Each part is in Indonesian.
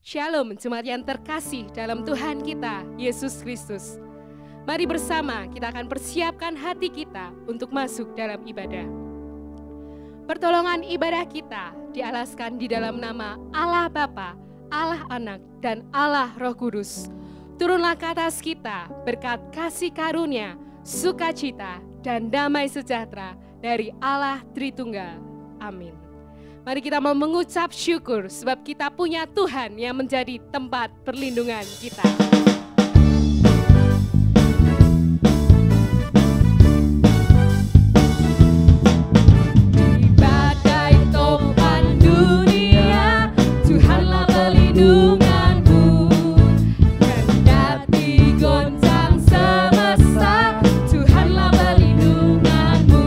Shalom, jemaat yang terkasih dalam Tuhan kita, Yesus Kristus. Mari bersama kita akan persiapkan hati kita untuk masuk dalam ibadah. Pertolongan ibadah kita dialaskan di dalam nama Allah Bapa, Allah Anak, dan Allah Roh Kudus. Turunlah ke atas kita berkat kasih karunia, sukacita, dan damai sejahtera dari Allah Tritunggal. Amin. Mari kita mau mengucap syukur sebab kita punya Tuhan yang menjadi tempat perlindungan kita. Di badai topan dunia, Tuhanlah perlindunganku. Kendati goncang semesta, Tuhanlah perlindunganmu.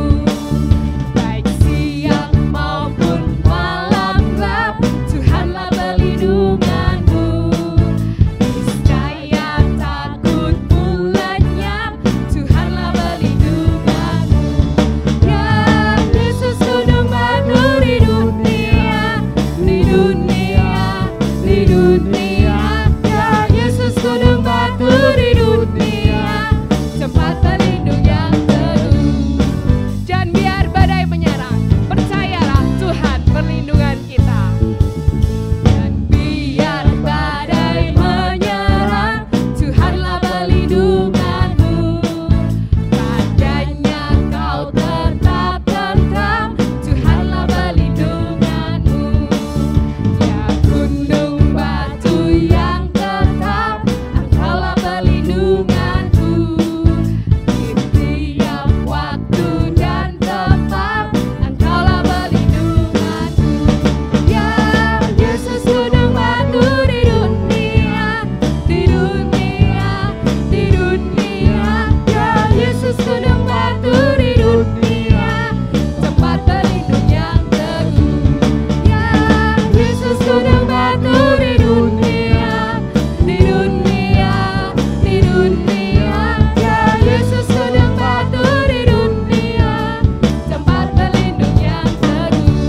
Baik siang maupun malam gelap, Tuhanlah perlindunganmu. Niscaya takut pun lenyap, Tuhanlah perlindunganmu. Ya Yesus gunung batu di dunia, di dunia, di dunia. Ya Yesus gunung batu di dunia, tempat berlindung yang teduh. Dan biar badai menyerang, percayalah Tuhan perlindungan kita. Dan biar badai menyerang, Tuhanlah perlindunganmu. Padanya kau tetap tentram, Tuhanlah perlindunganmu. Ya gunung batu yang tetap, Engkaulah perlindunganku. Di tiap waktu dan tempat, Engkaulah perlindunganku. Ya Yesus gunung batu di dunia, di dunia, di dunia. Ya Yesus gunung batu di dunia, tempat berlindung yang teguh. Ya Yesus gunung batu di dunia, di dunia, di dunia. Ya Yesus gunung batu di dunia, tempat berlindung yang teguh,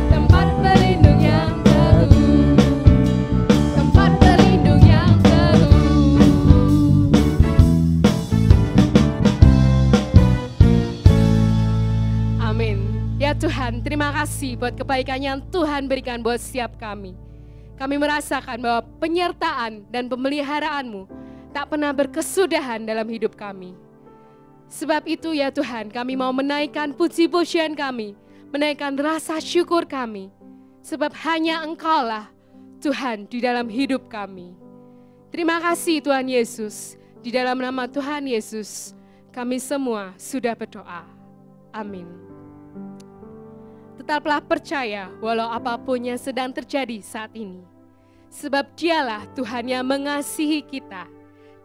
tempat berlindung yang teguh, tempat berlindung yang teguh. Amin. Ya Tuhan, terima kasih buat kebaikan yang Tuhan berikan buat setiap kami. Kami merasakan bahwa penyertaan dan pemeliharaan-Mu tak pernah berkesudahan dalam hidup kami. Sebab itu ya Tuhan, kami mau menaikkan puji-pujian kami, menaikkan rasa syukur kami. Sebab hanya Engkaulah Tuhan di dalam hidup kami. Terima kasih Tuhan Yesus. Di dalam nama Tuhan Yesus, kami semua sudah berdoa. Amin. Tetaplah percaya walau apapun yang sedang terjadi saat ini. Sebab Dialah Tuhan yang mengasihi kita.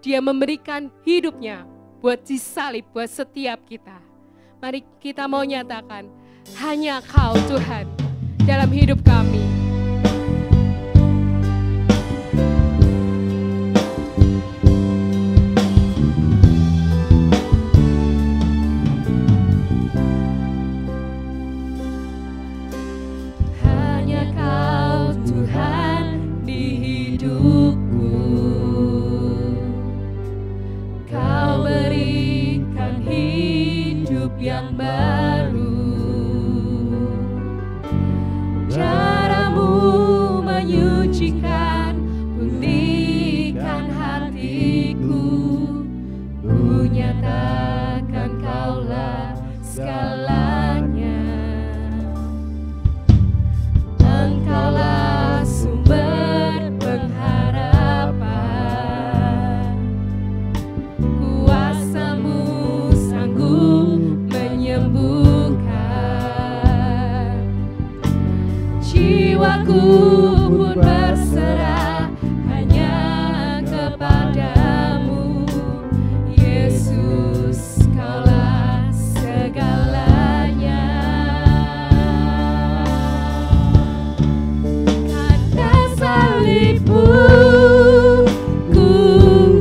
Dia memberikan hidupnya buat disalib buat setiap kita. Mari kita mau nyatakan, hanya Kau Tuhan dalam hidup kami. Hanya Kau Tuhan di hidupku. Kau berikan hidup yang baru. Caramu menyucikan, pulihkan hatiku. Ku nyatakan Kaulah segalanya. Engkaulah sumber pengharapan. Kuasa-Mu sanggup menyembuhkan. Jiwaku pun berserah hanya kepadamu. Yesus, Kaulah segalanya. Karena salib-Mu ku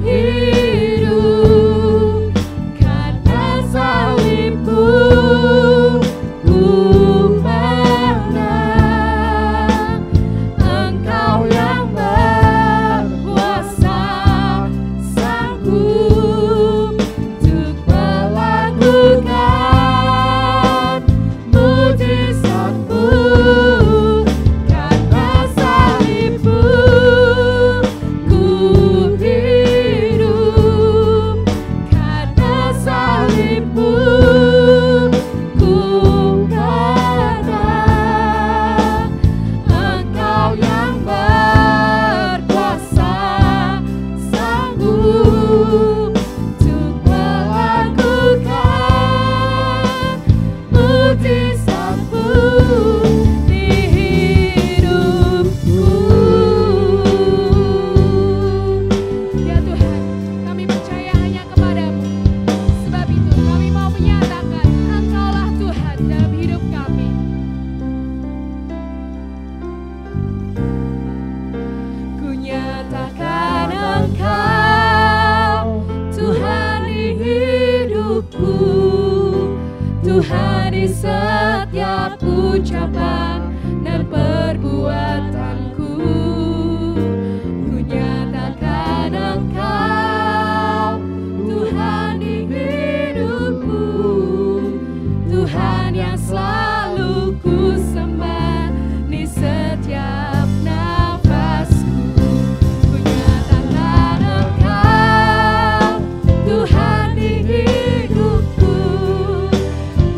hidup. Karena salib-Mu ku menang. ucapan dan perbuatanku. Ku nyatakan Engkau Tuhan di hidupku, Tuhan yang selalu ku sembah di setiap nafasku. Ku nyatakan Engkau Tuhan di hidupku,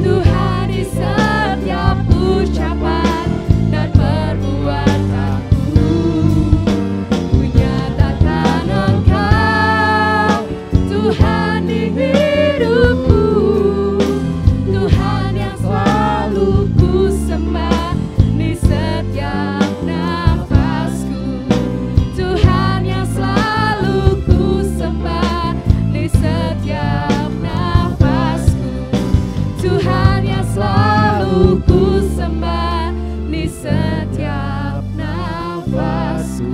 Tuhan di setiap ucapan dan perbuatanku. Ku nyatakan Engkau Tuhan di hidupku, Tuhan yang selalu ku sembah di setiap nafasku, Tuhan yang selalu ku sembah di setiap nafasku, Tuhan yang selalu ku sembah di setiap nafasku.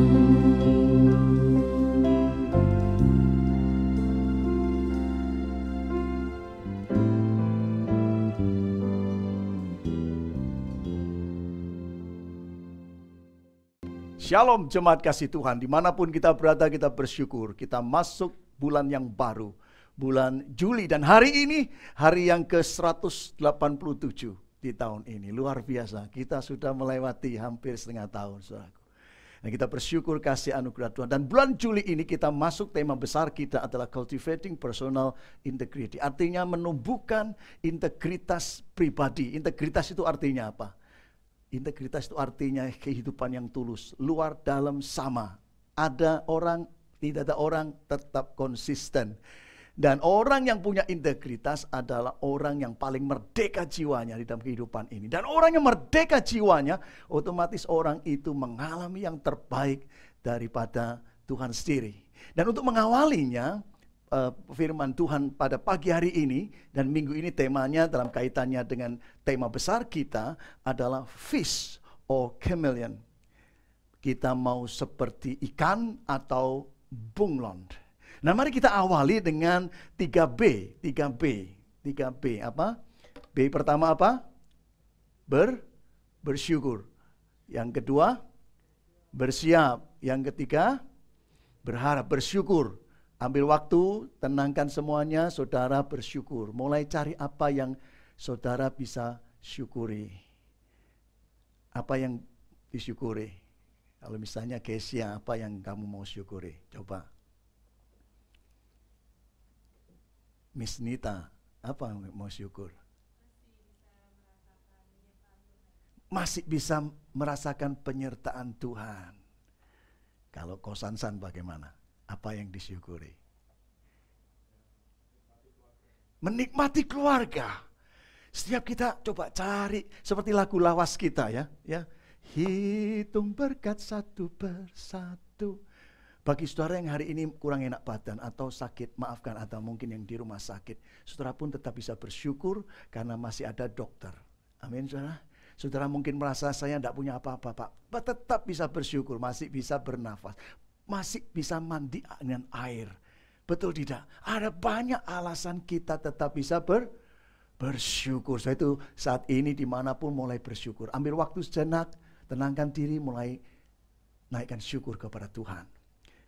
Shalom jemaat kasih Tuhan, dimanapun kita berada kita bersyukur. Kita masuk bulan yang baru, bulan Juli, dan hari ini hari yang ke-187 di tahun ini. Luar biasa, kita sudah melewati hampir setengah tahun, saudaraku. Dan kita bersyukur kasih anugerah Tuhan. Dan bulan Juli ini kita masuk, tema besar kita adalah Cultivating Personal Integrity. Artinya menumbuhkan integritas pribadi. Integritas itu artinya apa? Integritas itu artinya kehidupan yang tulus, luar dalam sama. Ada orang, tidak ada orang, tetap konsisten. Dan orang yang punya integritas adalah orang yang paling merdeka jiwanya di dalam kehidupan ini. Dan orang yang merdeka jiwanya, otomatis orang itu mengalami yang terbaik daripada Tuhan sendiri. Dan untuk mengawalinya, firman Tuhan pada pagi hari ini dan minggu ini temanya dalam kaitannya dengan tema besar kita adalah fish or chameleon. Kita mau seperti ikan atau bunglon. Nah, mari kita awali dengan 3B. Apa? B pertama apa? Bersyukur. Yang kedua, bersiap. Yang ketiga, berharap, bersyukur. Ambil waktu, tenangkan semuanya, saudara bersyukur. Mulai cari apa yang saudara bisa syukuri. Apa yang disyukuri? Kalau misalnya Kesia, apa yang kamu mau syukuri? Coba. Miss Nita, apa yang mau syukur? Masih bisa merasakan penyertaan Tuhan. Kalau Kosansan bagaimana? Apa yang disyukuri? Menikmati keluarga. Setiap kita coba cari seperti lagu lawas kita ya. Hitung berkat satu persatu. Bagi saudara yang hari ini kurang enak badan atau sakit, maafkan, atau mungkin yang di rumah sakit, saudara pun tetap bisa bersyukur karena masih ada dokter. Amin, saudara. Saudara mungkin merasa saya tidak punya apa-apa, Pak. Tetap bisa bersyukur, masih bisa bernafas. Masih bisa mandi dengan air. Betul tidak? Ada banyak alasan kita tetap bisa bersyukur. So itu saat ini dimanapun mulai bersyukur. Ambil waktu sejenak, tenangkan diri, mulai naikkan syukur kepada Tuhan.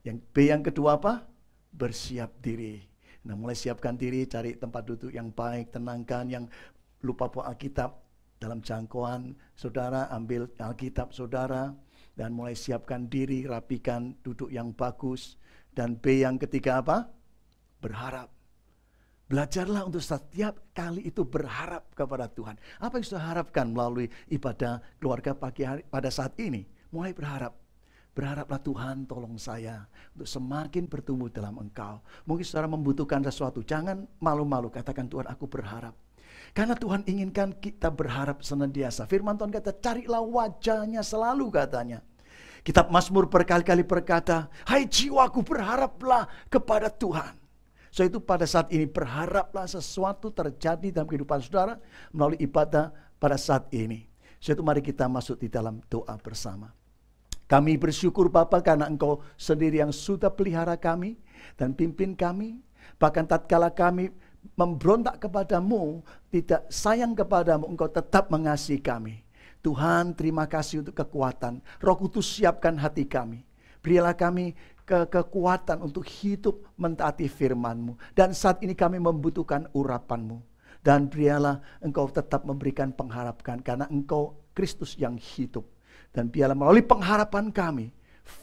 Yang B yang kedua apa? Bersiap diri. Nah, mulai siapkan diri, cari tempat duduk yang baik, tenangkan. Yang lupa bawa Alkitab dalam jangkauan saudara, ambil Alkitab saudara. Dan mulai siapkan diri, rapikan duduk yang bagus. Dan B yang ketiga apa? Berharap. Belajarlah untuk setiap kali itu berharap kepada Tuhan. Apa yang sudah harapkan melalui ibadah keluarga pagi hari pada saat ini? Mulai berharap. Berharaplah Tuhan tolong saya untuk semakin bertumbuh dalam Engkau. Mungkin saudara membutuhkan sesuatu. Jangan malu-malu, katakan Tuhan aku berharap. Karena Tuhan inginkan kita berharap senantiasa. Firman Tuhan kata carilah wajahnya selalu katanya. Kitab Mazmur berkali-kali berkata, hai jiwaku berharaplah kepada Tuhan. So itu pada saat ini berharaplah sesuatu terjadi dalam kehidupan saudara melalui ibadah pada saat ini. So itu mari kita masuk di dalam doa bersama. Kami bersyukur Bapa karena Engkau sendiri yang sudah pelihara kami dan pimpin kami. Bahkan tatkala kami memberontak kepadamu, tidak sayang kepadamu, Engkau tetap mengasihi kami. Tuhan, terima kasih untuk kekuatan. Roh Kudus, siapkan hati kami. Berilah kami kekuatan untuk hidup mentaati firman-Mu. Dan saat ini kami membutuhkan urapan-Mu. Dan berilah Engkau tetap memberikan pengharapan, karena Engkau Kristus yang hidup. Dan biarlah melalui pengharapan kami,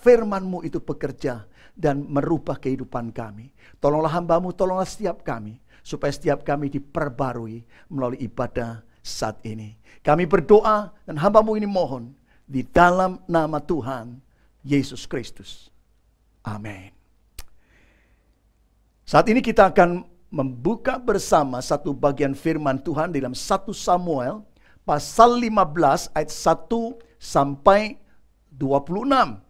firman-Mu itu bekerja dan merubah kehidupan kami. Tolonglah hamba-Mu, tolonglah setiap kami, supaya setiap kami diperbarui melalui ibadah saat ini. Kami berdoa dan hamba-Mu ini mohon di dalam nama Tuhan Yesus Kristus. Amin. Saat ini kita akan membuka bersama satu bagian firman Tuhan dalam 1 Samuel pasal 15 ayat 1 sampai 26.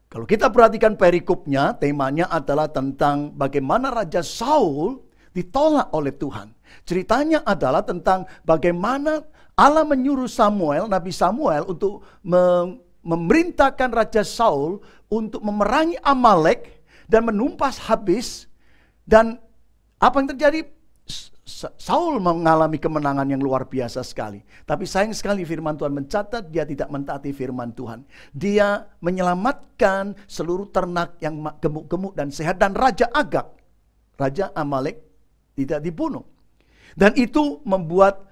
Kalau kita perhatikan perikopnya, temanya adalah tentang bagaimana Raja Saul ditolak oleh Tuhan. Ceritanya adalah tentang bagaimana Allah menyuruh Nabi Samuel untuk memerintahkan Raja Saul untuk memerangi Amalek dan menumpas habis. Dan apa yang terjadi? Saul mengalami kemenangan yang luar biasa sekali. Tapi sayang sekali firman Tuhan mencatat dia tidak mentaati firman Tuhan. Dia menyelamatkan seluruh ternak yang gemuk-gemuk dan sehat. Dan Raja Agag, Raja Amalek, tidak dibunuh. Dan itu membuat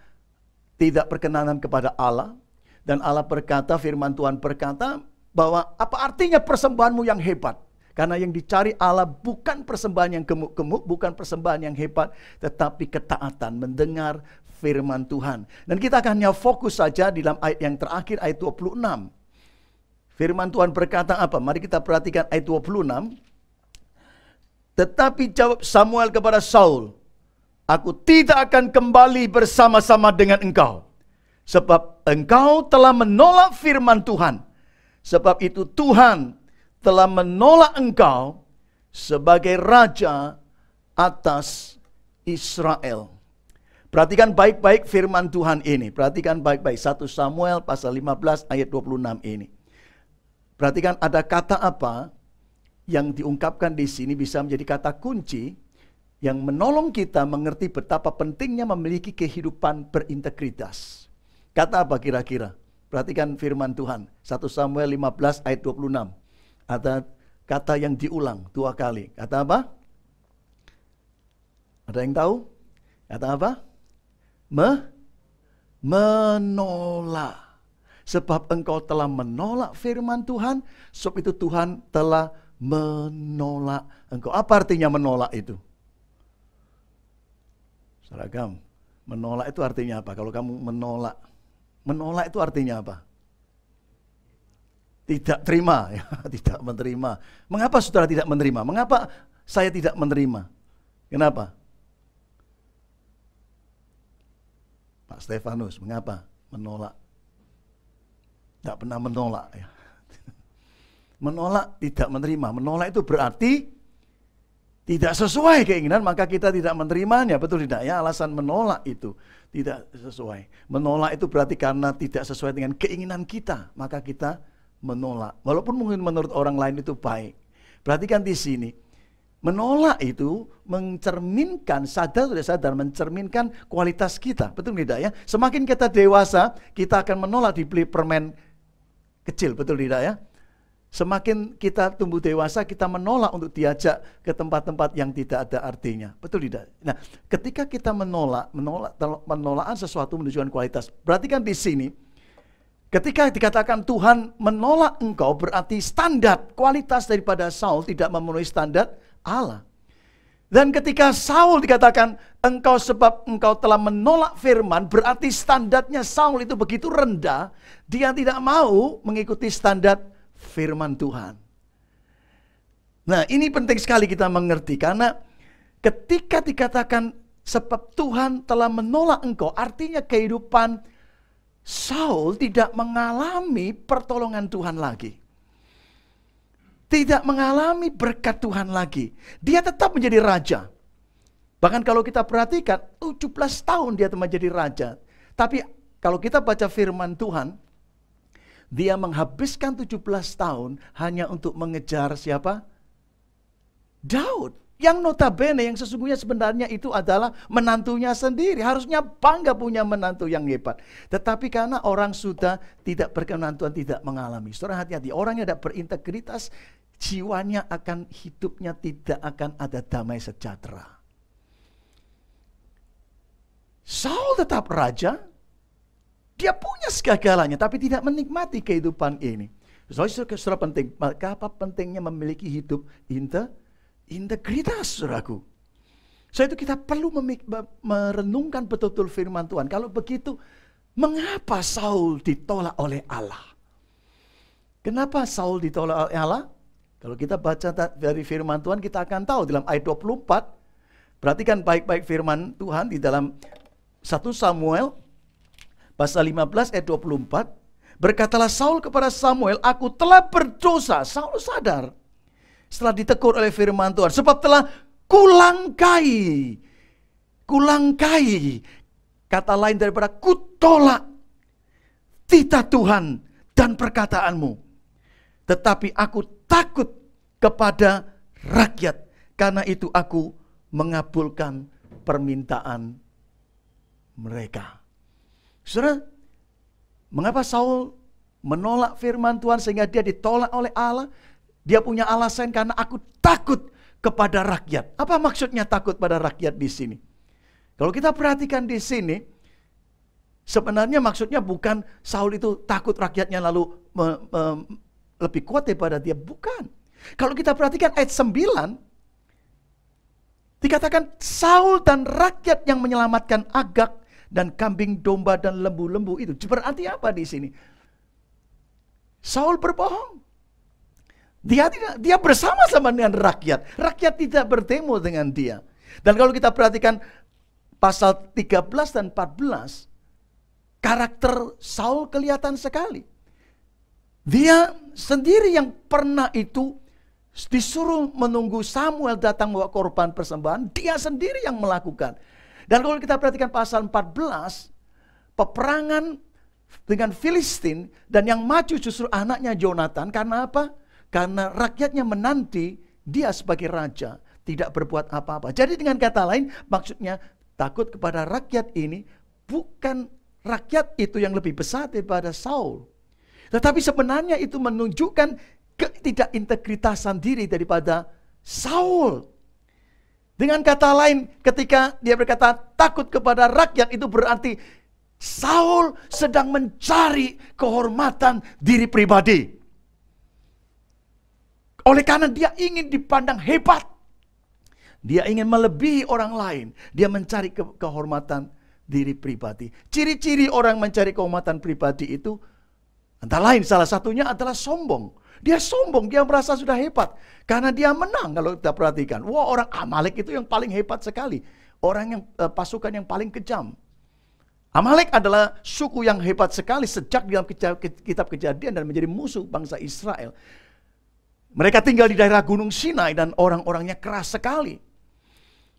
tidak perkenanan kepada Allah. Dan Allah berkata, firman Tuhan berkata bahwa apa artinya persembahanmu yang hebat? Karena yang dicari Allah bukan persembahan yang gemuk-gemuk, bukan persembahan yang hebat, tetapi ketaatan, mendengar firman Tuhan. Dan kita akan hanya fokus saja di dalam ayat yang terakhir, ayat 26. Firman Tuhan berkata apa? Mari kita perhatikan ayat 26. Tetapi jawab Samuel kepada Saul, aku tidak akan kembali bersama-sama dengan engkau, sebab engkau telah menolak firman Tuhan. Sebab itu Tuhan telah menolak engkau sebagai raja atas Israel. Perhatikan baik-baik firman Tuhan ini. Perhatikan baik-baik 1 Samuel pasal 15 ayat 26 ini. Perhatikan ada kata apa yang diungkapkan di sini bisa menjadi kata kunci yang menolong kita mengerti betapa pentingnya memiliki kehidupan berintegritas. Kata apa kira-kira? Perhatikan firman Tuhan. 1 Samuel 15 ayat 26. Ada kata yang diulang 2 kali. Kata apa? Ada yang tahu? Kata apa? Menolak. Sebab engkau telah menolak firman Tuhan, sebab itu Tuhan telah menolak engkau. Apa artinya menolak itu? Seragam. Menolak itu artinya apa? Kalau kamu menolak. Menolak itu artinya apa? Tidak terima, ya, tidak menerima. Mengapa saudara tidak menerima? Mengapa saya tidak menerima? Kenapa? Pak Stefanus, mengapa menolak? Tidak pernah menolak. Ya. Menolak, tidak menerima. Menolak itu berarti tidak sesuai keinginan, maka kita tidak menerimanya. Betul tidak ya? Alasan menolak itu tidak sesuai. Menolak itu berarti karena tidak sesuai dengan keinginan kita, maka kita menolak. Walaupun mungkin menurut orang lain itu baik. Perhatikan di sini. Menolak itu mencerminkan, sadar atau tidak sadar, mencerminkan kualitas kita. Betul tidak ya? Semakin kita dewasa, kita akan menolak dibeli permen kecil. Betul tidak ya? Semakin kita tumbuh dewasa, kita menolak untuk diajak ke tempat-tempat yang tidak ada artinya. Betul tidak? Nah, ketika kita menolak sesuatu menunjukkan kualitas. Perhatikan di sini. Ketika dikatakan Tuhan menolak engkau, berarti standar kualitas daripada Saul tidak memenuhi standar Allah. Dan ketika Saul dikatakan engkau sebab engkau telah menolak firman, berarti standarnya Saul itu begitu rendah, dia tidak mau mengikuti standar firman Tuhan. Nah, ini penting sekali kita mengerti, karena ketika dikatakan sebab Tuhan telah menolak engkau, artinya kehidupan Saul tidak mengalami pertolongan Tuhan lagi. Tidak mengalami berkat Tuhan lagi. Dia tetap menjadi raja. Bahkan kalau kita perhatikan, 17 tahun dia menjadi raja. Tapi kalau kita baca firman Tuhan, dia menghabiskan 17 tahun hanya untuk mengejar siapa? Daud. Yang notabene, yang sesungguhnya sebenarnya itu adalah menantunya sendiri. Harusnya bangga punya menantu yang hebat. Tetapi karena orang sudah tidak berkenan, Tuhan tidak mengalami. Saudara hati-hati, orang yang tidak berintegritas, jiwanya akan, hidupnya tidak akan ada damai sejahtera. Saul tetap raja, dia punya segala-galanya, tapi tidak menikmati kehidupan ini. Saudara penting, maka apa pentingnya memiliki hidup integritas, saudaraku. So itu kita perlu merenungkan betul-betul firman Tuhan. Kalau begitu, mengapa Saul ditolak oleh Allah? Kenapa Saul ditolak oleh Allah? Kalau kita baca dari firman Tuhan, kita akan tahu dalam ayat 24. Perhatikan baik-baik firman Tuhan di dalam 1 Samuel pasal 15 ayat 24. Berkatalah Saul kepada Samuel, aku telah berdosa. Saul sadar setelah ditegur oleh firman Tuhan, sebab telah kulangkai, kata lain daripada kutolak titah Tuhan dan perkataanmu. Tetapi aku takut kepada rakyat, karena itu aku mengabulkan permintaan mereka. Saudara, mengapa Saul menolak firman Tuhan sehingga dia ditolak oleh Allah? Dia punya alasan, karena aku takut kepada rakyat. Apa maksudnya takut pada rakyat di sini? Kalau kita perhatikan di sini, sebenarnya maksudnya bukan Saul itu takut rakyatnya lalu lebih kuat daripada dia. Bukan. Kalau kita perhatikan ayat 9, dikatakan Saul dan rakyat yang menyelamatkan Agag dan kambing domba dan lembu-lembu itu. Berarti apa di sini? Saul berbohong. Dia bersama-sama dengan rakyat. Rakyat tidak bertemu dengan dia. Dan kalau kita perhatikan pasal 13 dan 14, karakter Saul kelihatan sekali. Dia sendiri yang pernah itu disuruh menunggu Samuel datang membawa korban persembahan. Dia sendiri yang melakukan. Dan kalau kita perhatikan pasal 14, peperangan dengan Filistin, dan yang maju justru anaknya Jonathan. Karena apa? Karena rakyatnya menanti dia sebagai raja, tidak berbuat apa-apa. Jadi dengan kata lain, maksudnya takut kepada rakyat ini, bukan rakyat itu yang lebih besar daripada Saul. Tetapi sebenarnya itu menunjukkan ketidakintegritasan diri daripada Saul. Dengan kata lain, ketika dia berkata takut kepada rakyat, itu berarti Saul sedang mencari kehormatan diri pribadi. Oleh karena dia ingin dipandang hebat, dia ingin melebihi orang lain, dia mencari kehormatan diri pribadi. Ciri-ciri orang mencari kehormatan pribadi itu antara lain, salah satunya adalah sombong. Dia sombong, dia merasa sudah hebat karena dia menang. Kalau kita perhatikan, wah, orang Amalek itu yang paling hebat sekali, orang yang pasukan yang paling kejam. Amalek adalah suku yang hebat sekali sejak dalam kitab Kejadian dan menjadi musuh bangsa Israel. Mereka tinggal di daerah Gunung Sinai dan orang-orangnya keras sekali.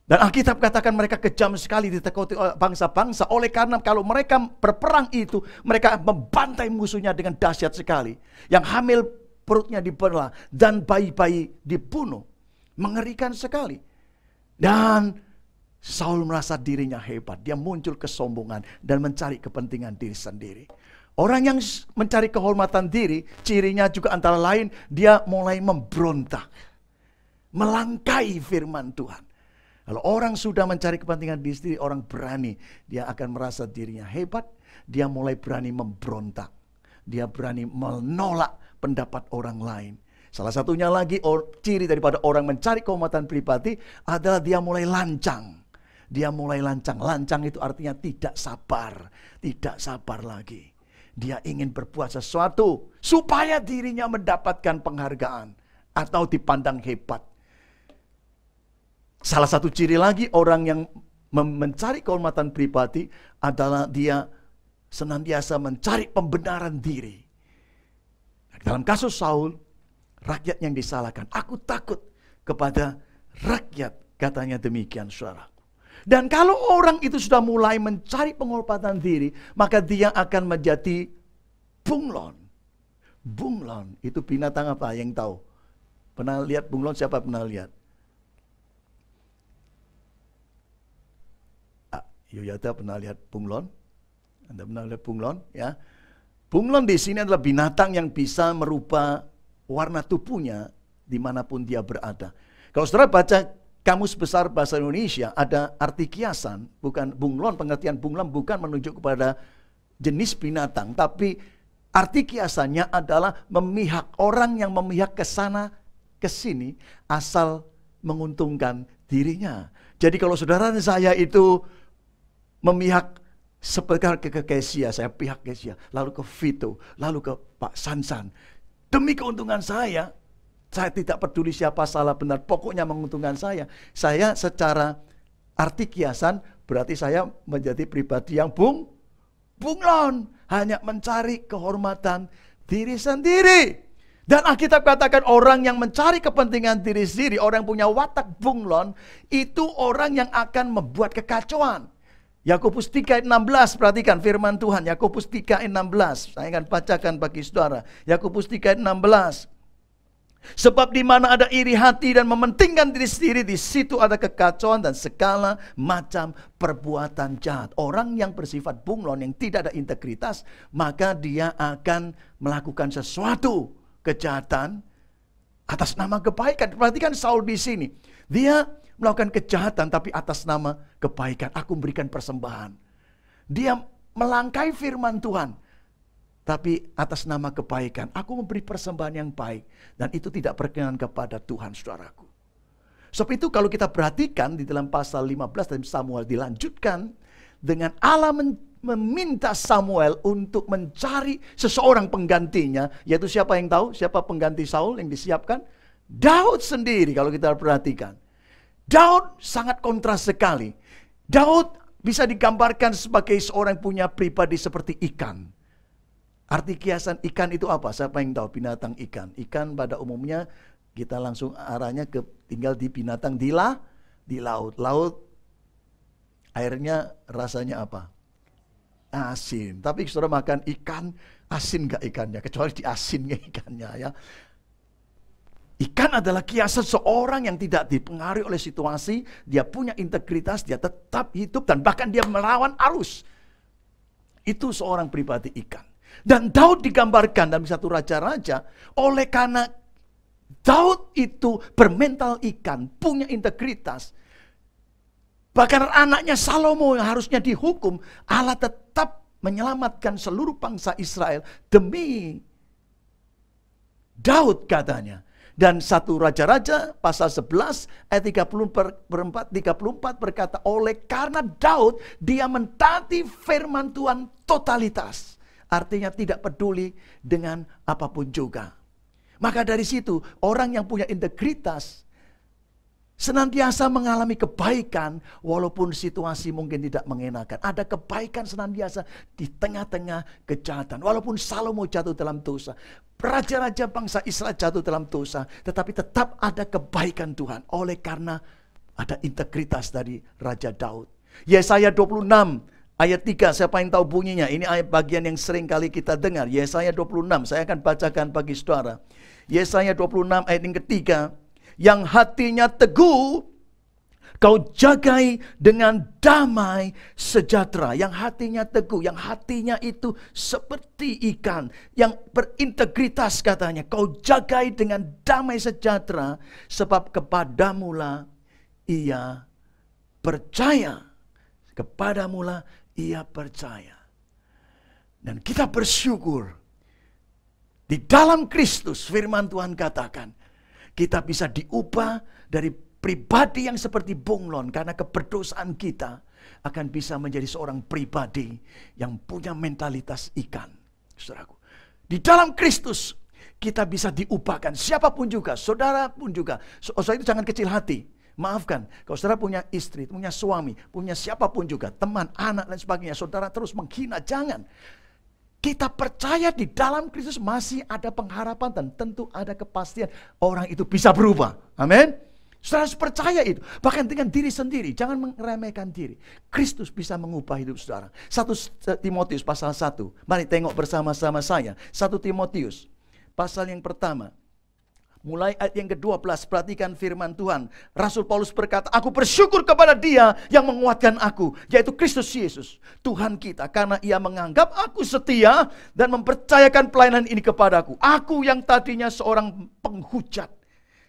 Dan Alkitab katakan mereka kejam sekali, ditakuti oleh bangsa-bangsa. Oleh karena kalau mereka berperang itu, mereka membantai musuhnya dengan dahsyat sekali. Yang hamil perutnya dibelah dan bayi-bayi dibunuh. Mengerikan sekali. Dan Saul merasa dirinya hebat. Dia muncul kesombongan dan mencari kepentingan diri sendiri. Orang yang mencari kehormatan diri, cirinya juga antara lain, dia mulai memberontak. Melangkai firman Tuhan. Kalau orang sudah mencari kepentingan diri sendiri, orang berani. Dia akan merasa dirinya hebat, dia mulai berani memberontak. Dia berani menolak pendapat orang lain. Salah satunya lagi, ciri daripada orang mencari kehormatan pribadi adalah dia mulai lancang. Dia mulai lancang. Lancang itu artinya tidak sabar. Tidak sabar lagi. Dia ingin berbuat sesuatu supaya dirinya mendapatkan penghargaan atau dipandang hebat. Salah satu ciri lagi orang yang mencari kehormatan pribadi adalah dia senantiasa mencari pembenaran diri. Dalam kasus Saul, rakyat yang disalahkan. Aku takut kepada rakyat, katanya demikian, saudara. Dan kalau orang itu sudah mulai mencari penghormatan diri, maka dia akan menjadi bunglon. Bunglon itu binatang apa yang tahu? Pernah lihat bunglon? Siapa pernah lihat? Yoyada pernah lihat bunglon? Anda pernah lihat bunglon? Ya. Bunglon di sini adalah binatang yang bisa merubah warna tubuhnya dimanapun dia berada. Kalau saudara baca Kamus Besar Bahasa Indonesia, ada arti kiasan, bukan bunglon, pengertian bunglon bukan menunjuk kepada jenis binatang, tapi arti kiasannya adalah memihak, orang yang memihak ke sana, ke sini, asal menguntungkan dirinya. Jadi kalau saudara dan saya itu memihak seperti ke Kesia, saya pihak Kesia, lalu ke Vito, lalu ke Pak Sansan, demi keuntungan saya tidak peduli siapa salah benar, pokoknya menguntungkan saya. Saya secara arti kiasan berarti saya menjadi pribadi yang bunglon, hanya mencari kehormatan diri sendiri. Dan Alkitab katakan orang yang mencari kepentingan diri sendiri, orang yang punya watak bunglon, itu orang yang akan membuat kekacauan. Yakobus 3 ayat 16, perhatikan firman Tuhan. Yakobus 3 ayat 16, saya akan bacakan bagi saudara. Yakobus 3 ayat 16. Sebab di mana ada iri hati dan mementingkan diri sendiri, di situ ada kekacauan dan segala macam perbuatan jahat. Orang yang bersifat bunglon, yang tidak ada integritas, maka dia akan melakukan sesuatu kejahatan atas nama kebaikan. Perhatikan Saul di sini. Dia melakukan kejahatan tapi atas nama kebaikan. Aku memberikan persembahan. Dia melangkai firman Tuhan, tapi atas nama kebaikan. Aku memberi persembahan yang baik. Dan itu tidak berkenan kepada Tuhan, saudaraku. Sebab itu kalau kita perhatikan di dalam pasal 15 dari Samuel dilanjutkan dengan Allah meminta Samuel untuk mencari seseorang penggantinya. Yaitu siapa yang tahu? Siapa pengganti Saul yang disiapkan? Daud sendiri kalau kita perhatikan. Daud sangat kontras sekali. Daud bisa digambarkan sebagai seorang yang punya pribadi seperti ikan. Arti kiasan ikan itu apa? Siapa yang tahu binatang ikan? Ikan pada umumnya kita langsung arahnya ke tinggal di binatang di laut. Laut airnya rasanya apa? Asin. Tapi saudara makan ikan, asin gak ikannya? Kecuali diasinnya ikannya ya. Ikan adalah kiasan seorang yang tidak dipengaruhi oleh situasi. Dia punya integritas, dia tetap hidup dan bahkan dia melawan arus. Itu seorang pribadi ikan. Dan Daud digambarkan dalam satu raja-raja, oleh karena Daud itu bermental ikan, punya integritas. Bahkan anaknya Salomo yang harusnya dihukum, Allah tetap menyelamatkan seluruh bangsa Israel demi Daud katanya. Dan satu raja-raja pasal 11 ayat 34 berkata, oleh karena Daud dia mentaati firman Tuhan totalitas. Artinya tidak peduli dengan apapun juga. Maka dari situ orang yang punya integritas senantiasa mengalami kebaikan walaupun situasi mungkin tidak mengenakan. Ada kebaikan senantiasa di tengah-tengah kejahatan. Walaupun Salomo jatuh dalam dosa, raja-raja bangsa Israel jatuh dalam dosa, tetapi tetap ada kebaikan Tuhan oleh karena ada integritas dari Raja Daud. Yesaya 26 ayat 3, siapa yang tahu bunyinya? Ini ayat bagian yang sering kali kita dengar. Yesaya 26, saya akan bacakan bagi saudara. Yesaya 26 ayat yang ketiga. Yang hatinya teguh, kau jagai dengan damai sejahtera. Yang hatinya teguh, yang hatinya itu seperti ikan. Yang berintegritas katanya. Kau jagai dengan damai sejahtera. Sebab kepadamulah ia percaya. Kepadamulah ia percaya. Dan kita bersyukur. Di dalam Kristus firman Tuhan katakan, kita bisa diubah dari pribadi yang seperti bunglon. Karena keberdosaan kita akan bisa menjadi seorang pribadi yang punya mentalitas ikan. Saudaraku, di dalam Kristus kita bisa diubahkan. Siapapun juga, saudara pun juga. Saudara itu jangan kecil hati. Maafkan, kalau saudara punya istri, punya suami, punya siapapun juga, teman, anak, dan sebagainya, saudara terus menghina, jangan. Kita percaya di dalam Kristus masih ada pengharapan dan tentu ada kepastian orang itu bisa berubah. Amin. Saudara harus percaya itu. Bahkan dengan diri sendiri, jangan meremehkan diri. Kristus bisa mengubah hidup saudara. 1 Timotius pasal 1. Mari tengok bersama-sama saya. 1 Timotius pasal yang pertama. Mulai ayat yang ke-12, perhatikan firman Tuhan. Rasul Paulus berkata, aku bersyukur kepada Dia yang menguatkan aku, yaitu Kristus Yesus, Tuhan kita. Karena Ia menganggap aku setia dan mempercayakan pelayanan ini kepadaku. Aku yang tadinya seorang penghujat,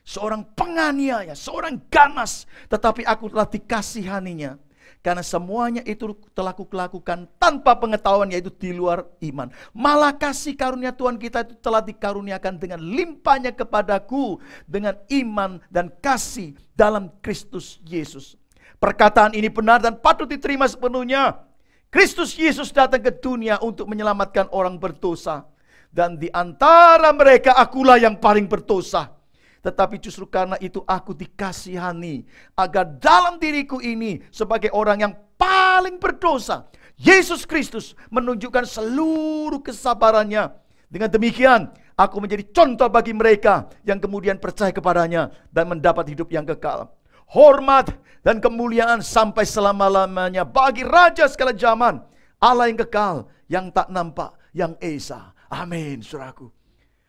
seorang penganiaya, seorang ganas, tetapi aku telah dikasihaninya. Karena semuanya itu telah kulakukan tanpa pengetahuan, yaitu di luar iman. Malah kasih karunia Tuhan kita itu telah dikaruniakan dengan limpahnya kepadaku dengan iman dan kasih dalam Kristus Yesus. Perkataan ini benar dan patut diterima sepenuhnya. Kristus Yesus datang ke dunia untuk menyelamatkan orang berdosa. Dan di antara mereka akulah yang paling berdosa. Tetapi justru karena itu aku dikasihani, agar dalam diriku ini sebagai orang yang paling berdosa, Yesus Kristus menunjukkan seluruh kesabarannya. Dengan demikian aku menjadi contoh bagi mereka yang kemudian percaya kepadanya dan mendapat hidup yang kekal. Hormat dan kemuliaan sampai selama-lamanya bagi Raja segala zaman, Allah yang kekal, yang tak nampak, yang esa. Amin, saudaraku.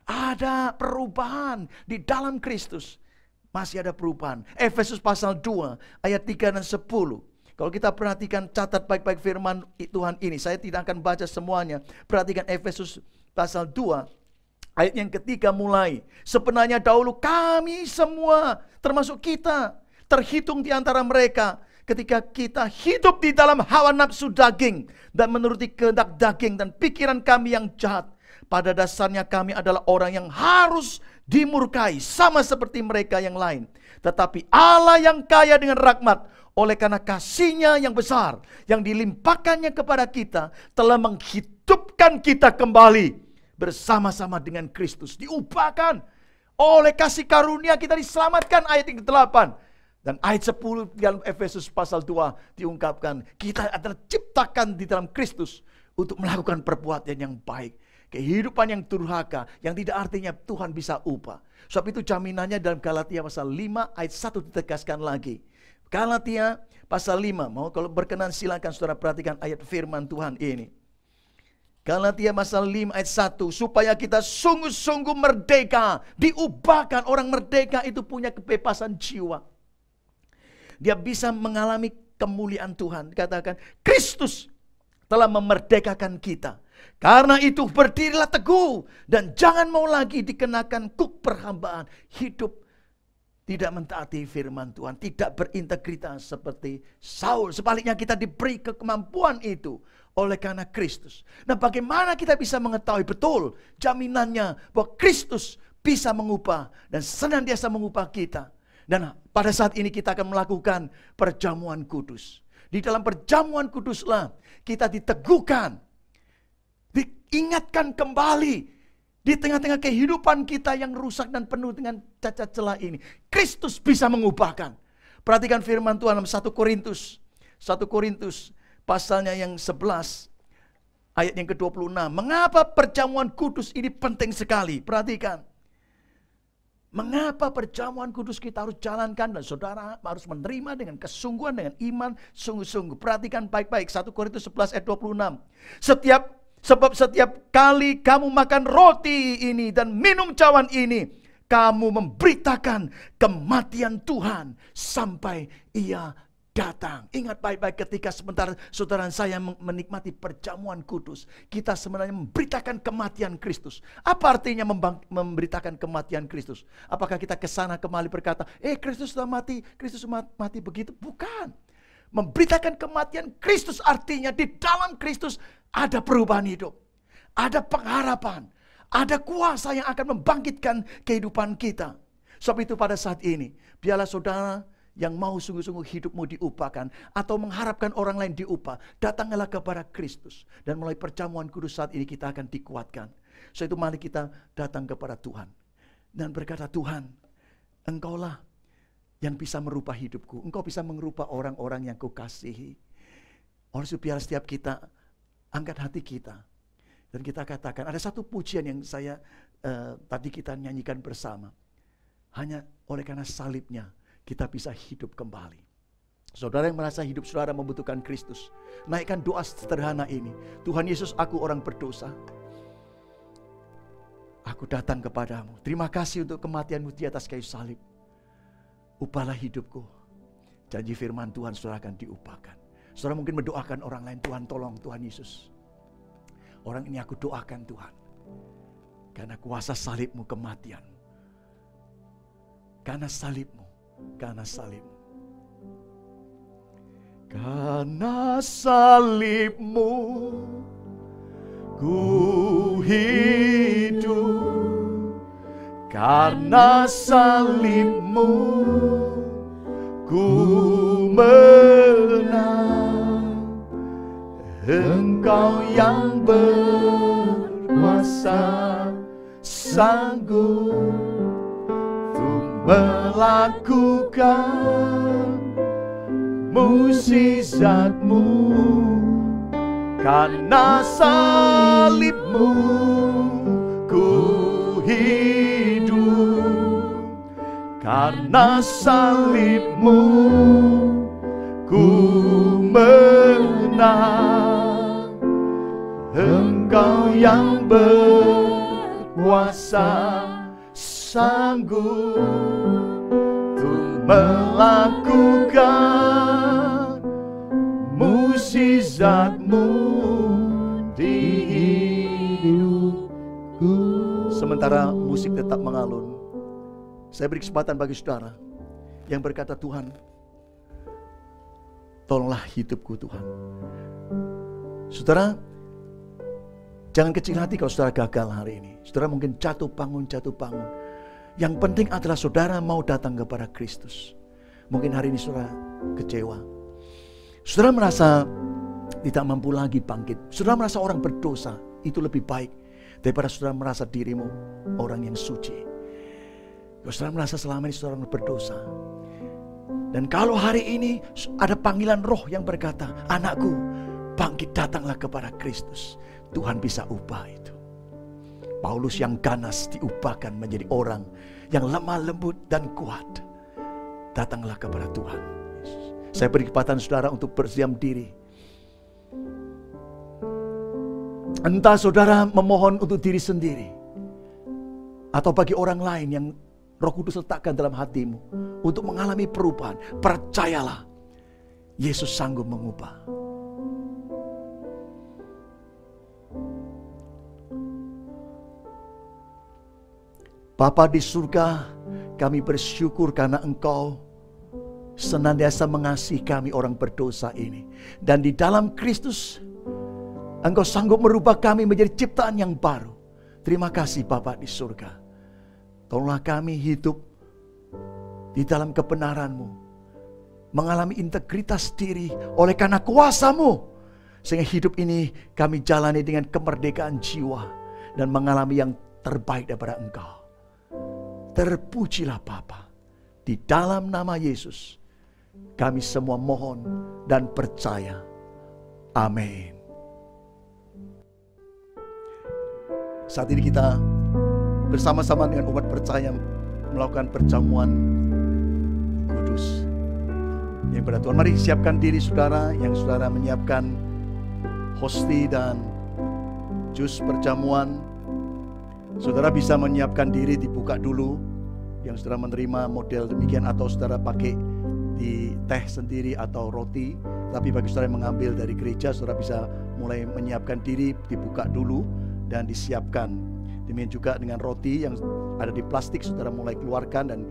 Ada perubahan di dalam Kristus. Masih ada perubahan. Efesus pasal 2 ayat 3 dan 10. Kalau kita perhatikan, catat baik-baik firman Tuhan ini. Saya tidak akan baca semuanya. Perhatikan Efesus pasal 2 ayat yang ketiga mulai. Sebenarnya dahulu kami semua, termasuk kita, terhitung di antara mereka ketika kita hidup di dalam hawa nafsu daging dan menuruti kehendak daging dan pikiran kami yang jahat. Pada dasarnya kami adalah orang yang harus dimurkai sama seperti mereka yang lain. Tetapi Allah yang kaya dengan rahmat, oleh karena kasih-Nya yang besar yang dilimpahkannya kepada kita, telah menghidupkan kita kembali bersama-sama dengan Kristus. Diubahkan oleh kasih karunia, kita diselamatkan, ayat yang ke-8. Dan ayat 10 dalam Efesus pasal 2 diungkapkan, kita adalah ciptakan di dalam Kristus untuk melakukan perbuatan yang baik. Kehidupan yang durhaka, yang tidak artinya Tuhan bisa ubah. Sebab itu jaminannya dalam Galatia pasal 5 ayat 1 ditegaskan lagi. Galatia pasal 5, mau kalau berkenan silakan saudara perhatikan ayat firman Tuhan ini. Galatia pasal 5 ayat 1, supaya kita sungguh-sungguh merdeka, diubahkan. Orang merdeka itu punya kebebasan jiwa. Dia bisa mengalami kemuliaan Tuhan. Katakan, Kristus telah memerdekakan kita. Karena itu berdirilah teguh dan jangan mau lagi dikenakan kuk perhambaan. Hidup tidak mentaati firman Tuhan, tidak berintegritas seperti Saul. Sebaliknya kita diberi kemampuan itu oleh karena Kristus. Nah, bagaimana kita bisa mengetahui betul jaminannya bahwa Kristus bisa mengubah dan senantiasa mengubah kita. Dan pada saat ini kita akan melakukan perjamuan kudus. Di dalam perjamuan kuduslah kita diteguhkan, diingatkan kembali di tengah-tengah kehidupan kita yang rusak dan penuh dengan cacat celah ini. Kristus bisa mengubahkan. Perhatikan firman Tuhan dalam 1 Korintus pasalnya yang 11 ayat yang ke-26. Mengapa perjamuan kudus ini penting sekali? Perhatikan. Mengapa perjamuan kudus kita harus jalankan dan saudara harus menerima dengan kesungguhan, dengan iman sungguh-sungguh. Perhatikan baik-baik 1 Korintus 11 ayat 26. Sebab setiap kali kamu makan roti ini dan minum cawan ini, kamu memberitakan kematian Tuhan sampai Ia datang. Ingat baik-baik ketika sebentar saudara saya menikmati perjamuan kudus, kita sebenarnya memberitakan kematian Kristus. Apa artinya memberitakan kematian Kristus? Apakah kita kesana kembali berkata, Kristus sudah mati, Kristus mati begitu? Bukan. Memberitakan kematian Kristus artinya di dalam Kristus ada perubahan hidup, ada pengharapan, ada kuasa yang akan membangkitkan kehidupan kita. Sebab itu pada saat ini, biarlah saudara yang mau sungguh-sungguh hidupmu diubahkan atau mengharapkan orang lain diubah, datanglah kepada Kristus. Dan melalui perjamuan kudus saat ini kita akan dikuatkan. Sebab itu mari kita datang kepada Tuhan dan berkata, Tuhan, Engkaulah yang bisa merubah hidupku. Engkau bisa merubah orang-orang yang Kau kasihi. Oleh sebab biar setiap kita angkat hati kita dan kita katakan, ada satu pujian yang saya tadi kita nyanyikan bersama. Hanya oleh karena salibnya kita bisa hidup kembali. Saudara yang merasa hidup saudara membutuhkan Kristus, naikkan doa sederhana ini. Tuhan Yesus, aku orang berdosa. Aku datang kepadamu. Terima kasih untuk kematianmu di atas kayu salib. Ubahlah hidupku. Janji firman Tuhan saudara akan diubahkan. Saudara mungkin mendoakan orang lain, Tuhan tolong Tuhan Yesus. Orang ini aku doakan Tuhan. Karena kuasa salibmu, kematianmu. Karena salibmu, karena salibmu. Karena salibmu, ku hidup. Karena salibmu, ku menang. Engkau yang berkuasa, sanggup untuk melakukan mukjizat-Mu. Karena salibmu, ku hidup. Karena salibmu, ku menang. Engkau yang berkuasa, sanggup untuk melakukan mukjizat-Mu di hidupku. Sementara musik tetap mengalun, saya beri kesempatan bagi saudara yang berkata, Tuhan, tolonglah hidupku Tuhan. Saudara, jangan kecil hati kalau saudara gagal hari ini. Saudara mungkin jatuh bangun. Yang penting adalah saudara mau datang kepada Kristus. Mungkin hari ini saudara kecewa. Saudara merasa tidak mampu lagi bangkit. Saudara merasa orang berdosa. Itu lebih baik daripada saudara merasa dirimu orang yang suci. Kalau saudara merasa selama ini saudara berdosa. Dan kalau hari ini ada panggilan roh yang berkata, anakku, bangkit, datanglah kepada Kristus. Tuhan bisa ubah itu. Paulus yang ganas diubahkan menjadi orang yang lemah lembut dan kuat. Datanglah kepada Tuhan. Saya beri kesempatan saudara untuk berdiam diri. Entah saudara memohon untuk diri sendiri, atau bagi orang lain yang Roh Kudus letakkan dalam hatimu untuk mengalami perubahan. Percayalah, Yesus sanggup mengubah. Bapa di surga, kami bersyukur karena Engkau senantiasa mengasihi kami orang berdosa ini. Dan di dalam Kristus, Engkau sanggup merubah kami menjadi ciptaan yang baru. Terima kasih Bapa di surga. Tolonglah kami hidup di dalam kebenaran-Mu, mengalami integritas diri oleh karena kuasa-Mu, sehingga hidup ini kami jalani dengan kemerdekaan jiwa dan mengalami yang terbaik daripada Engkau. Terpujilah Bapa. Di dalam nama Yesus kami semua mohon dan percaya. Amin. Saat ini kita bersama-sama dengan umat percaya melakukan perjamuan kudus. Yang pada Tuhan, mari siapkan diri saudara, yang saudara menyiapkan hosti dan jus perjamuan. Saudara bisa menyiapkan diri, dibuka dulu. Yang saudara menerima model demikian, atau saudara pakai di teh sendiri atau roti. Tapi bagi saudara yang mengambil dari gereja, saudara bisa mulai menyiapkan diri, dibuka dulu dan disiapkan. Demikian juga dengan roti yang ada di plastik, saudara mulai keluarkan dan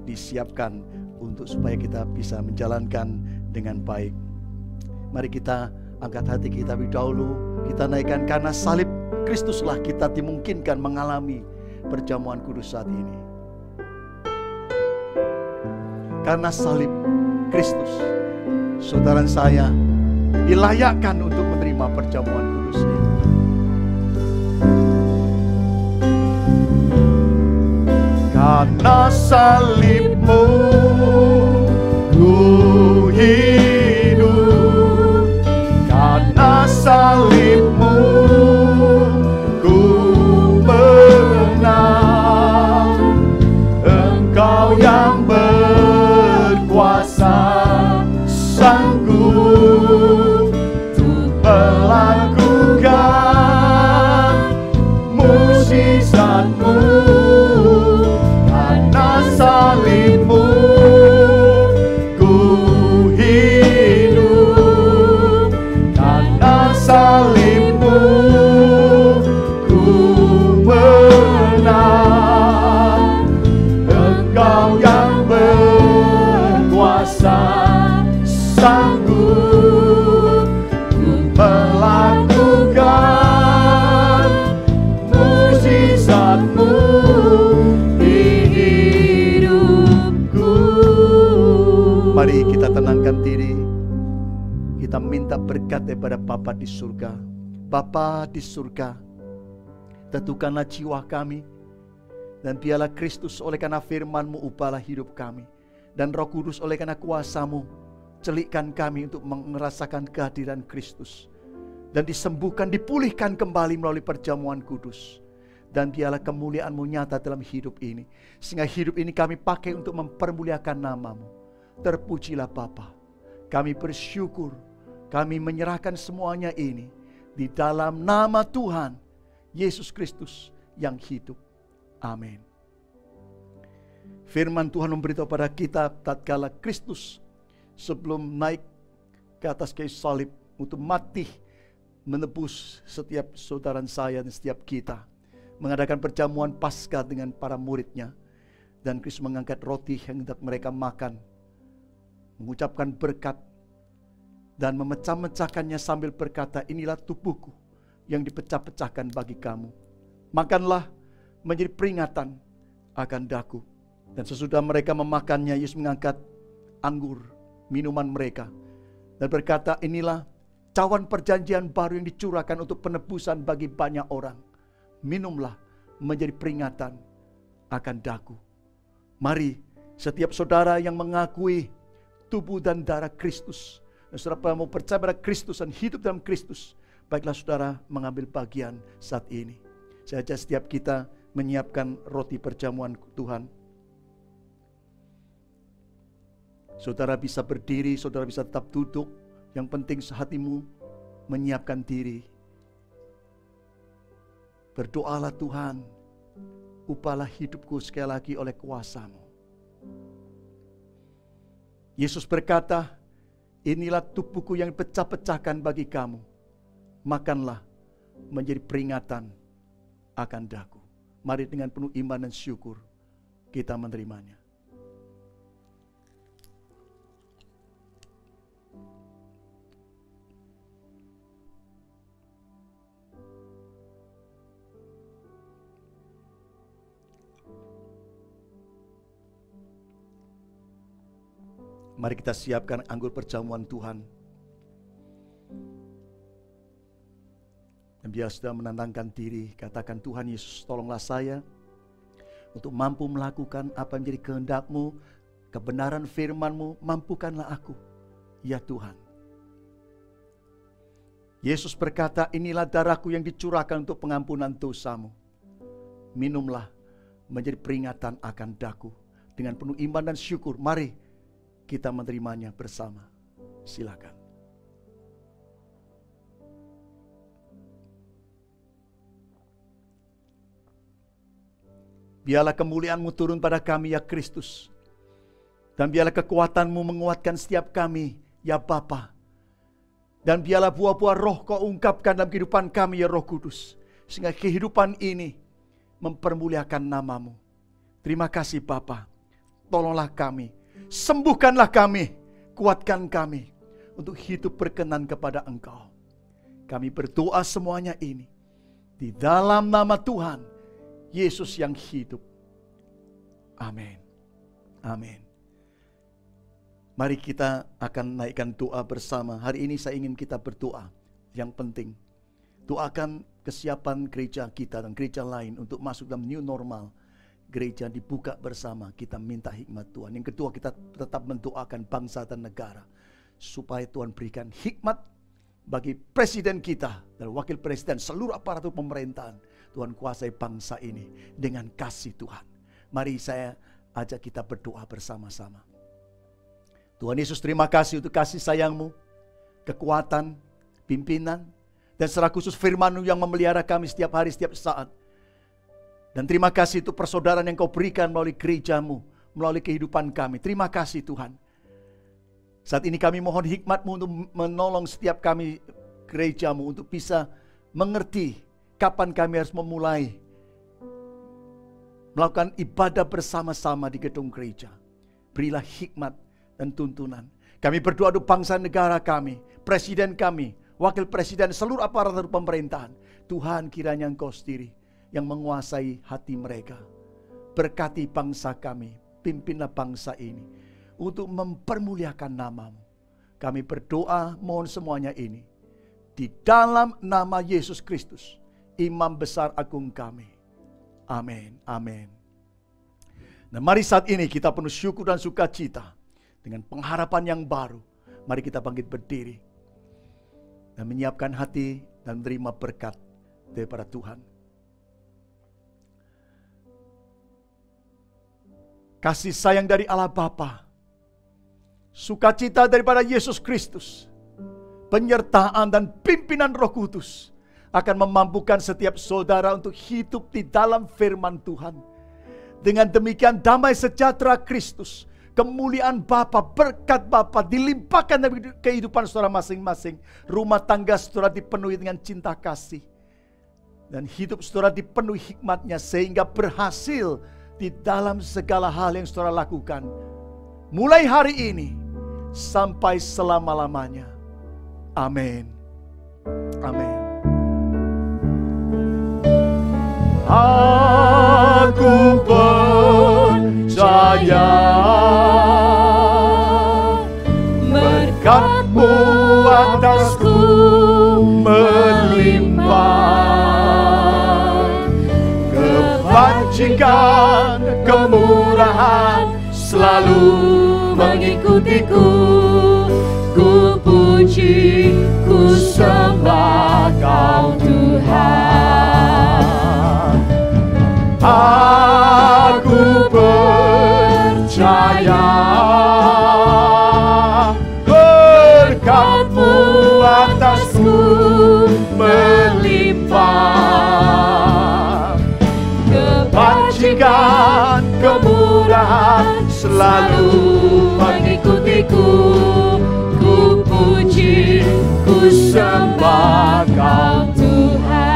disiapkan untuk supaya kita bisa menjalankan dengan baik. Mari kita angkat hati kita lebih dahulu. Kita naikkan karena salib Kristuslah kita dimungkinkan mengalami perjamuan kudus saat ini. Karena salib Kristus, saudara saya dilayakkan untuk menerima perjamuan kudus ini. Karena salib-Mu ku hidup. Karena salib-Mu ku menang. Engkau yang berkuasa, sanggup untuk melakukan mukjizat-Mu. menundukkan diri, kita minta berkat daripada Bapa di surga. Bapa di surga, tentukanlah jiwa kami, dan biarlah Kristus oleh karena firman-Mu ubahlah hidup kami, dan Roh Kudus oleh karena kuasa-Mu celikkan kami untuk merasakan kehadiran Kristus, dan disembuhkan, dipulihkan kembali melalui perjamuan kudus. Dan biarlah kemuliaan-Mu nyata dalam hidup ini, sehingga hidup ini kami pakai untuk mempermuliakan nama-Mu. Terpujilah Bapa. Kami bersyukur, kami menyerahkan semuanya ini di dalam nama Tuhan Yesus Kristus yang hidup. Amin. Firman Tuhan memberitahu pada kita tatkala Kristus sebelum naik ke atas kayu salib untuk mati menebus setiap saudara saya dan setiap kita, mengadakan perjamuan Paskah dengan para muridnya, dan Kristus mengangkat roti yang hendak mereka makan, mengucapkan berkat dan memecah-mecahkannya sambil berkata, inilah tubuhku yang dipecah-pecahkan bagi kamu. Makanlah menjadi peringatan akan daku. Dan sesudah mereka memakannya, Yesus mengangkat anggur, minuman mereka, dan berkata, inilah cawan perjanjian baru yang dicurahkan untuk penebusan bagi banyak orang. Minumlah menjadi peringatan akan daku. Mari setiap saudara yang mengakui tubuh dan darah Kristus, dan saudara mau percaya pada Kristus dan hidup dalam Kristus, baiklah saudara mengambil bagian saat ini. Saya ajak setiap kita menyiapkan roti perjamuan Tuhan. Saudara bisa berdiri, saudara bisa tetap duduk. Yang penting hatimu menyiapkan diri. Berdoalah, Tuhan, ubahlah hidupku sekali lagi oleh kuasa-Mu. Yesus berkata, inilah tubuhku yang pecah-pecahkan bagi kamu. Makanlah menjadi peringatan akan daku. Mari dengan penuh iman dan syukur kita menerimanya. Mari kita siapkan anggur perjamuan Tuhan. Dan biar sudah menantangkan diri, katakan, Tuhan Yesus, tolonglah saya untuk mampu melakukan apa yang menjadi kehendak-Mu, kebenaran firman-Mu, mampukanlah aku, ya Tuhan. Yesus berkata, inilah darahku yang dicurahkan untuk pengampunan dosamu. Minumlah menjadi peringatan akan daku. Dengan penuh iman dan syukur, mari kita menerimanya bersama. Silakan. Biarlah kemuliaan-Mu turun pada kami, ya Kristus. Dan biarlah kekuatan-Mu menguatkan setiap kami, ya Bapa. Dan biarlah buah-buah roh Kau ungkapkan dalam kehidupan kami, ya Roh Kudus. Sehingga kehidupan ini mempermuliakan nama-Mu. Terima kasih Bapa. Tolonglah kami. Sembuhkanlah kami, kuatkan kami untuk hidup berkenan kepada Engkau. Kami berdoa semuanya ini di dalam nama Tuhan Yesus yang hidup. Amin. Amin. Mari kita akan naikkan doa bersama. Hari ini saya ingin kita berdoa. Yang penting, doakan kesiapan gereja kita dan gereja lain untuk masuk dalam new normal. Gereja dibuka bersama, kita minta hikmat Tuhan. Yang kedua, kita tetap mendoakan bangsa dan negara, supaya Tuhan berikan hikmat bagi presiden kita dan wakil presiden, seluruh aparatur pemerintahan. Tuhan kuasai bangsa ini dengan kasih Tuhan. Mari saya ajak kita berdoa bersama-sama. Tuhan Yesus, terima kasih untuk kasih sayang-Mu, kekuatan, pimpinan, dan secara khusus firman-Mu yang memelihara kami setiap hari, setiap saat. Dan terima kasih untuk persaudaraan yang Kau berikan melalui gereja-Mu, melalui kehidupan kami. Terima kasih Tuhan. Saat ini kami mohon hikmat-Mu untuk menolong setiap kami gereja-Mu untuk bisa mengerti kapan kami harus memulai melakukan ibadah bersama-sama di gedung gereja. Berilah hikmat dan tuntunan. Kami berdoa untuk bangsa negara kami, presiden kami, wakil presiden, seluruh aparatur pemerintahan. Tuhan, kiranya Engkau sendiri yang menguasai hati mereka. Berkati bangsa kami, pimpinlah bangsa ini untuk mempermuliakan nama-Mu. Kami berdoa mohon semuanya ini di dalam nama Yesus Kristus, Imam Besar Agung kami. Amin. Amin. Nah, mari saat ini kita penuh syukur dan sukacita dengan pengharapan yang baru. Mari kita bangkit berdiri dan menyiapkan hati dan menerima berkat daripada Tuhan. Kasih sayang dari Allah Bapa, sukacita daripada Yesus Kristus, penyertaan dan pimpinan Roh Kudus akan memampukan setiap saudara untuk hidup di dalam firman Tuhan. Dengan demikian damai sejahtera Kristus, kemuliaan Bapa, berkat Bapa dilimpahkan dalam kehidupan saudara masing-masing. Rumah tangga saudara dipenuhi dengan cinta kasih. Dan hidup saudara dipenuhi hikmatnya sehingga berhasil di dalam segala hal yang saudara lakukan. Mulai hari ini sampai selama-lamanya. Amin. Amin. Aku percaya berkat-Mu atasku melimpah, kebajikan, kemurahan selalu mengikutiku. Ku puji, ku sembah Kau Tuhan. Aku percaya berkat-Mu atasku melimpah, kebajikan, kemurahan selalu mengikutiku. Ku puji, ku sembah Kau Tuhan.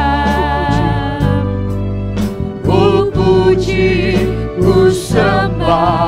Ku puji, ku sembah